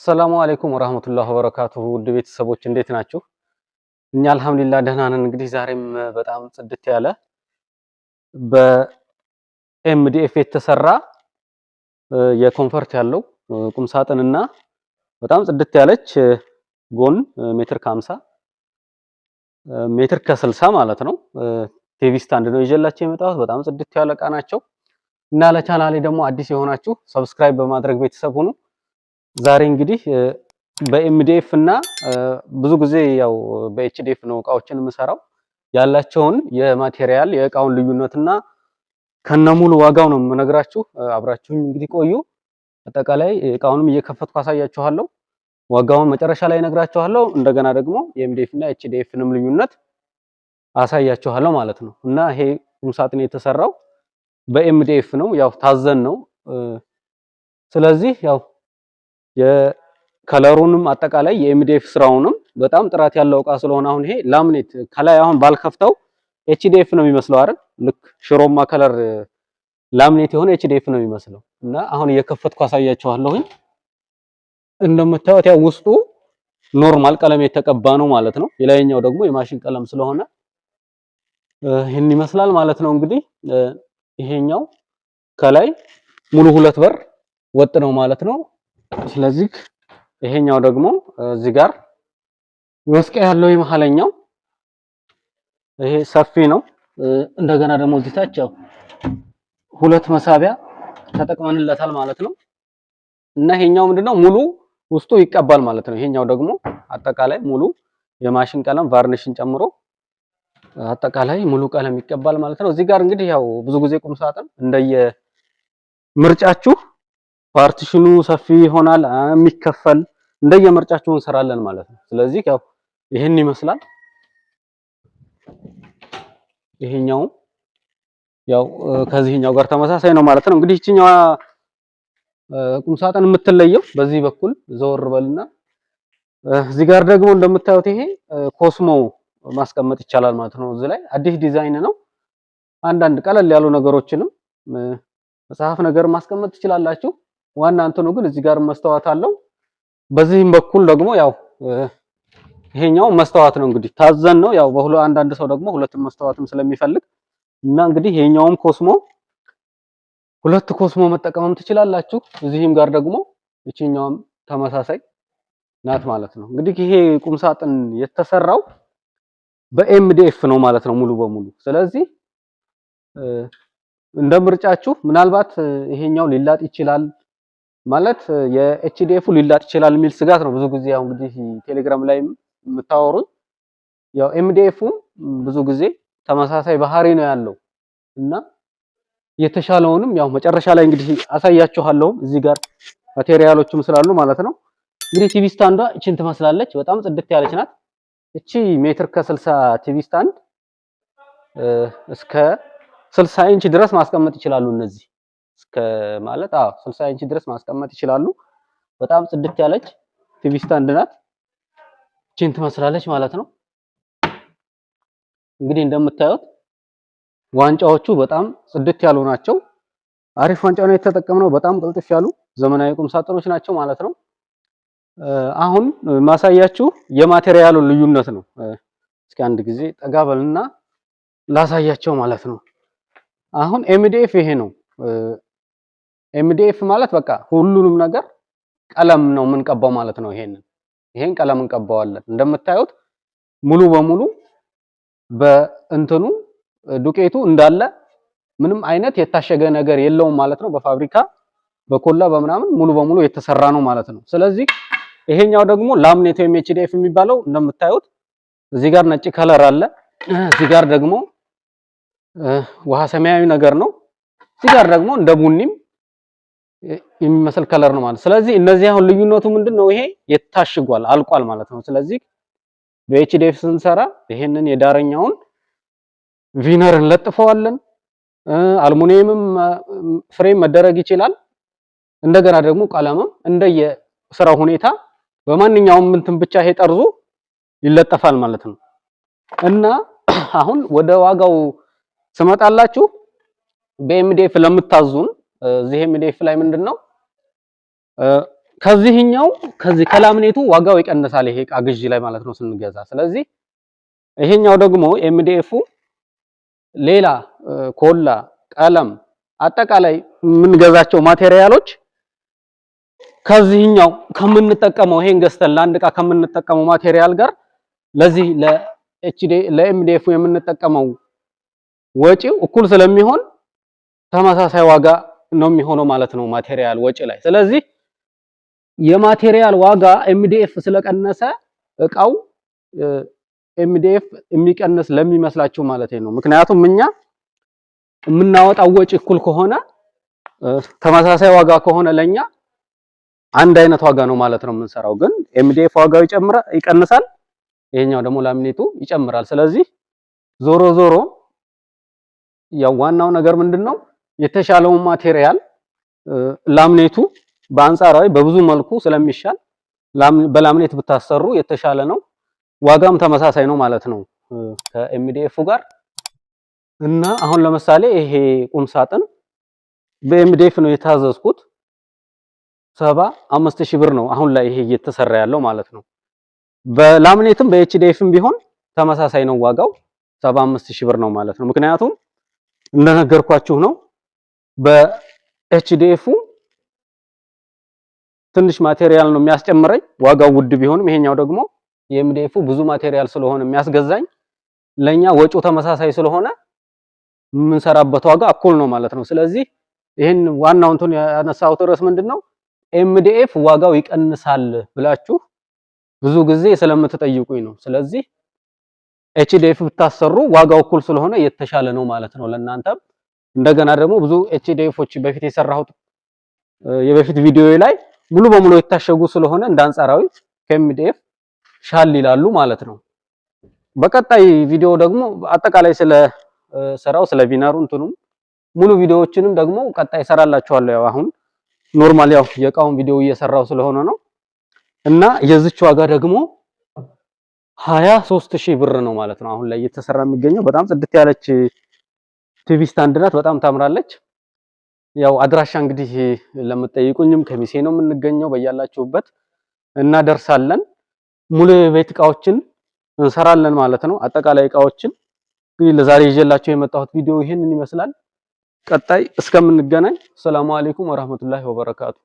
ሰላሙ አለይኩም ወራህመቱላሂ ወበረካቱሁ ውድ ቤተሰቦች እንዴት ናችሁ? እኛ አልሐምዱሊላህ ደህና ነን። እንግዲህ ዛሬም በጣም ጽድት ያለ በኤምዲኤፍ የተሰራ የኮንፈርት ያለው ቁም ሳጥንና በጣም ጽድት ያለች ጎን ሜትር ከ50 ሜትር ከ60 ማለት ነው ቲቪ ስታንድ ነው ይዤላችሁ የመጣሁት። በጣም ጽድት ያለ እቃ ናቸው እና ለቻናሌ ደግሞ አዲስ የሆናችሁ ሰብስክራይብ በማድረግ ቤተሰብ ሁኑ። ዛሬ እንግዲህ በኤምዲኤፍ እና ብዙ ጊዜ ያው በኤችዲኤፍ ነው እቃዎችን የምሰራው ያላቸውን የማቴሪያል የእቃውን ልዩነትና ከነሙሉ ዋጋው ነው የምነግራችሁ። አብራችሁኝ እንግዲህ ቆዩ። አጠቃላይ እቃውንም እየከፈትኩ አሳያችኋለሁ። ዋጋውን መጨረሻ ላይ እነግራችኋለሁ። እንደገና ደግሞ የኤምዲኤፍ እና ኤችዲኤፍንም ልዩነት አሳያችኋለሁ ማለት ነው። እና ይሄ ቁም ሳጥን የተሰራው በኤምዲኤፍ ነው፣ ያው ታዘን ነው። ስለዚህ ያው የከለሩንም አጠቃላይ የኤምዲኤፍ ስራውንም በጣም ጥራት ያለው እቃ ስለሆነ አሁን ይሄ ላምኔት ከላይ አሁን ባልከፍተው ኤችዲኤፍ ነው የሚመስለው አይደል? ልክ ሽሮማ ከለር ላምኔት የሆነ ኤችዲኤፍ ነው የሚመስለው እና አሁን እየከፈትኩ አሳያችኋለሁኝ። እንደምታዩት ያው ውስጡ ኖርማል ቀለም የተቀባ ነው ማለት ነው። የላይኛው ደግሞ የማሽን ቀለም ስለሆነ ይሄን ይመስላል ማለት ነው። እንግዲህ ይሄኛው ከላይ ሙሉ ሁለት በር ወጥ ነው ማለት ነው። ስለዚህ ይሄኛው ደግሞ እዚህ ጋር መስቀያ ያለው የመሐለኛው ይሄ ሰፊ ነው። እንደገና ደግሞ እዚህ ታች ያው ሁለት መሳቢያ ተጠቅመንለታል ማለት ነው። እና ይሄኛው ምንድነው ሙሉ ውስጡ ይቀባል ማለት ነው። ይሄኛው ደግሞ አጠቃላይ ሙሉ የማሽን ቀለም ቫርኒሽን ጨምሮ አጠቃላይ ሙሉ ቀለም ይቀባል ማለት ነው። እዚህ ጋር እንግዲህ ያው ብዙ ጊዜ ቁም ሳጥን እንደየ ምርጫችሁ ፓርቲሽኑ ሰፊ ይሆናል የሚከፈል እንደየምርጫችሁ እንሰራለን ማለት ነው። ስለዚህ ያው ይሄን ይመስላል። ይሄኛው ያው ከዚህኛው ጋር ተመሳሳይ ነው ማለት ነው። እንግዲህ እቺኛዋ ቁም ሳጥን የምትለየው በዚህ በኩል ዘወር በልና እዚህ ጋር ደግሞ እንደምታዩት ይሄ ኮስሞ ማስቀመጥ ይቻላል ማለት ነው። እዚህ ላይ አዲስ ዲዛይን ነው። አንዳንድ ቀለል ያሉ ነገሮችንም መጽሐፍ ነገር ማስቀመጥ ትችላላችሁ። ዋና እንትኑ ግን እዚህ ጋር መስተዋት አለው። በዚህም በኩል ደግሞ ያው ይሄኛው መስተዋት ነው። እንግዲህ ታዘን ነው ያው አንዳንድ ሰው ደግሞ ሁለቱም መስተዋትም ስለሚፈልግ እና እንግዲህ ይሄኛውም ኮስሞ ሁለት ኮስሞ መጠቀምም ትችላላችሁ። እዚህም ጋር ደግሞ እቺኛውም ተመሳሳይ ናት ማለት ነው። እንግዲህ ይሄ ቁም ሳጥን የተሰራው በኤምዲኤፍ ነው ማለት ነው ሙሉ በሙሉ። ስለዚህ እንደ ምርጫችሁ ምናልባት ይሄኛው ሊላጥ ይችላል ማለት የኤችዲኤፉ ሊላጥ ይችላል የሚል ስጋት ነው ብዙ ጊዜ ያው እንግዲህ ቴሌግራም ላይ የምታወሩኝ። ያው ኤምዲኤፉ ብዙ ጊዜ ተመሳሳይ ባህሪ ነው ያለው እና የተሻለውንም ያው መጨረሻ ላይ እንግዲህ አሳያችኋለሁ። እዚህ ጋር ማቴሪያሎችም ስላሉ ማለት ነው። እንግዲህ ቲቪ ስታንዷ እቺን ትመስላለች። በጣም ጽድት ያለች ናት። እቺ ሜትር ከ60 ቲቪ ስታንድ እስከ 60 ኢንች ድረስ ማስቀመጥ ይችላሉ። እነዚህ እስከ ማለት 60 ኢንች ድረስ ማስቀመጥ ይችላሉ። በጣም ጽድት ያለች ቲቪ ስታንድ ናት። እቺን ትመስላለች ማለት ነው። እንግዲህ እንደምታዩት ዋንጫዎቹ በጣም ጽድት ያሉ ናቸው። አሪፍ ዋንጫ ነው የተጠቀምነው። በጣም ቅልጥፍ ያሉ ዘመናዊ ቁም ሳጥኖች ናቸው ማለት ነው። አሁን ማሳያችሁ የማቴሪያሉን ልዩነት ነው። እስኪ አንድ ጊዜ ጠጋ በልና ላሳያቸው ማለት ነው። አሁን ኤምዲኤፍ ይሄ ነው። ኤምዲኤፍ ማለት በቃ ሁሉንም ነገር ቀለም ነው የምንቀባው ማለት ነው። ይሄን ቀለም እንቀባዋለን። እንደምታዩት ሙሉ በሙሉ በእንትኑ ዱቄቱ እንዳለ ምንም አይነት የታሸገ ነገር የለውም ማለት ነው። በፋብሪካ በኮላ በምናምን ሙሉ በሙሉ የተሰራ ነው ማለት ነው። ስለዚህ ይሄኛው ደግሞ ላምኔት ወይም ኤችዲኤፍ የሚባለው እንደምታዩት እዚህ ጋር ነጭ ከለር አለ። እዚህ ጋር ደግሞ ውሃ ሰማያዊ ነገር ነው። እዚህ ጋር ደግሞ እንደ ቡኒም የሚመስል ከለር ነው ማለት። ስለዚህ እነዚህ አሁን ልዩነቱ ምንድነው? ይሄ የታሽጓል አልቋል ማለት ነው። ስለዚህ በኤችዲኤፍ ስንሰራ ይሄንን የዳረኛውን ቪነር እንለጥፈዋለን። አልሙኒየምም ፍሬም መደረግ ይችላል። እንደገና ደግሞ ቀለምም እንደየ ስራው ሁኔታ በማንኛውም እንትን ብቻ ይሄ ጠርዙ ይለጠፋል ማለት ነው። እና አሁን ወደ ዋጋው ስመጣላችሁ በኤምዲኤፍ ለምታዙን እዚህ ኤምዲኤፍ ላይ ምንድነው ከዚህ ከላምኔቱ ዋጋው ይቀንሳል ይሄ እቃ ግዢ ላይ ማለት ነው ስንገዛ። ስለዚህ ይሄኛው ደግሞ ኤምዲኤፉ ሌላ ኮላ፣ ቀለም አጠቃላይ የምንገዛቸው ማቴሪያሎች ከዚህኛው ከምንጠቀመው ይሄን ገዝተን ለአንድ እቃ ከምንጠቀመው ማቴሪያል ጋር ለዚህ ለኤምዲኤፉ የምንጠቀመው ወጪው እኩል ስለሚሆን ተመሳሳይ ዋጋ ነው የሚሆነው ማለት ነው ማቴሪያል ወጪ ላይ። ስለዚህ የማቴሪያል ዋጋ ኤምዲኤፍ ስለቀነሰ እቃው ኤምዲኤፍ የሚቀንስ ለሚመስላችሁ ማለት ነው። ምክንያቱም እኛ የምናወጣው ወጪ እኩል ከሆነ ተመሳሳይ ዋጋ ከሆነ ለኛ አንድ አይነት ዋጋ ነው ማለት ነው የምንሰራው። ግን ኤምዲኤፍ ዋጋው ይቀንሳል፣ ይሄኛው ደግሞ ላሚኔቱ ይጨምራል። ስለዚህ ዞሮ ዞሮ ያው ዋናው ነገር ምንድነው የተሻለውን ማቴሪያል ላሚኔቱ በአንጻራዊ በብዙ መልኩ ስለሚሻል በላሚኔት ብታሰሩ የተሻለ ነው። ዋጋም ተመሳሳይ ነው ማለት ነው ከኤምዲኤፉ ጋር። እና አሁን ለምሳሌ ይሄ ቁም ሳጥን በኤምዲኤፍ ነው የታዘዝኩት 75000 ብር ነው አሁን ላይ ይሄ እየተሰራ ያለው ማለት ነው። በላሚኔትም በኤችዲኤፍም ቢሆን ተመሳሳይ ነው ዋጋው 75000 ብር ነው ማለት ነው። ምክንያቱም እንደነገርኳችሁ ነው በኤችዲኤፉ ትንሽ ማቴሪያል ነው የሚያስጨምረኝ ዋጋው ውድ ቢሆንም፣ ይሄኛው ደግሞ የኤምዲኤፉ ብዙ ማቴሪያል ስለሆነ የሚያስገዛኝ ለኛ ወጪው ተመሳሳይ ስለሆነ የምንሰራበት ዋጋ እኩል ነው ማለት ነው። ስለዚህ ይሄን ዋናው እንትን ያነሳሁት ርዕስ ምንድነው ኤምዲኤፍ ዋጋው ይቀንሳል ብላችሁ ብዙ ጊዜ ስለምትጠይቁኝ ነው። ስለዚህ ኤችዲኤፍ ብታሰሩ ዋጋው እኩል ስለሆነ የተሻለ ነው ማለት ነው ለእናንተም። እንደገና ደግሞ ብዙ ኤችዲኤፎች በፊት የሰራሁት የበፊት ቪዲዮ ላይ ሙሉ በሙሉ የታሸጉ ስለሆነ እንዳንጻራዊ ከኤምዲኤፍ ሻል ይላሉ ማለት ነው። በቀጣይ ቪዲዮ ደግሞ አጠቃላይ ስለ ስራው ስለ ቪነሩ እንትኑም ሙሉ ቪዲዮዎችንም ደግሞ ቀጣይ ሰራላችኋለሁ። ያው አሁን ኖርማል ያው የእቃውን ቪዲዮ እየሰራው ስለሆነ ነው። እና የዚች ዋጋ ደግሞ 23000 ብር ነው ማለት ነው አሁን ላይ እየተሰራ የሚገኘው። በጣም ጽድት ያለች ቲቪ ስታንድ ናት፣ በጣም ታምራለች። ያው አድራሻ እንግዲህ ለምትጠይቁኝም ከሚሴ ነው የምንገኘው። በያላችሁበት እናደርሳለን። ሙሉ የቤት እቃዎችን እንሰራለን ማለት ነው። አጠቃላይ እቃዎችን እንግዲህ ለዛሬ ይዤላችሁ የመጣሁት ቪዲዮ ይሄንን ይመስላል። ቀጣይ እስከምንገናኝ ሰላም አለይኩም ወራህመቱላሂ ወበረካቱ።